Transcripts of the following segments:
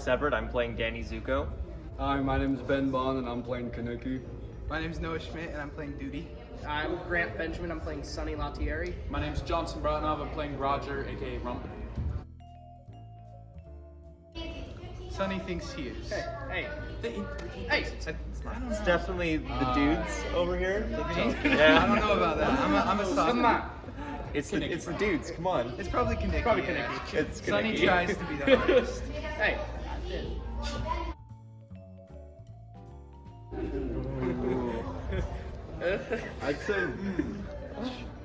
Alex Everett. I'm playing Danny Zuko. Hi, my name is Ben Bond and I'm playing Kaneki. My name's Noah Schmidt and I'm playing Duty. I'm Grant Benjamin. I'm playing Sonny Latieri. My name's Johnson Bratnov. I'm playing Roger, aka Rump. Sonny thinks he is. Hey. It's definitely the dudes over here. I Yeah. don't know about that. I'm a sophomore. Come on. It's the dudes. Come on. It's probably Kaneki. Probably yeah. Kaneki. It's Sonny Kaneki. tries to be the hardest. Hey. I'd say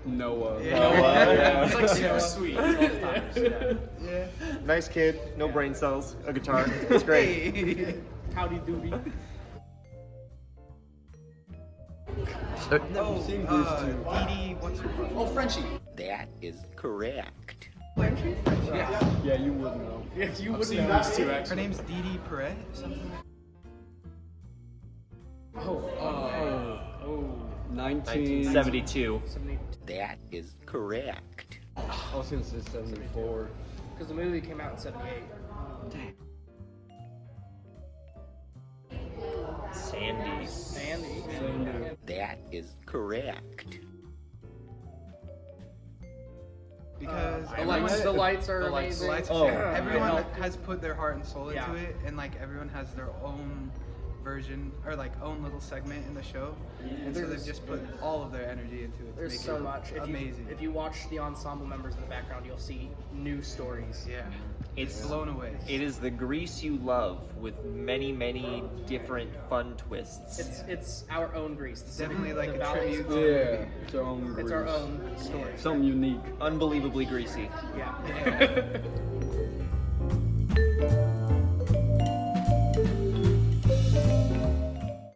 Noah. Yeah. It's like super sweet. It's all times. Yeah. Nice kid. No brain cells. A guitar. It's great. Hey. Howdy doody. I've never seen these two. Dee, what's her name? Oh, Frenchie. That is correct. Frenchie? Yeah. Yeah, you wouldn't know. Yes, you I've would seen know. these two Her actually. name's Dee Perret or something. Oh. 1972. That is correct. I was gonna say 74. Because the movie came out in 78. Sandy. Sandy. That is correct. Because The lights are The lights- amazing. lights- Oh. everyone has put their heart and soul into Yeah. it, and like everyone has their own version or like own little segment in the show, and so they've just put all of their energy into it. To There's make so it much. amazing. If you watch the ensemble members in the background, you'll see new stories. Yeah, It's blown away. It is the Grease you love with many, many different fun twists. It's our own Grease. The Civic- Definitely like the a Valley's tribute. own Yeah, movie. it's our own It's our Grease. own story. Something unique. Unbelievably greasy. Yeah.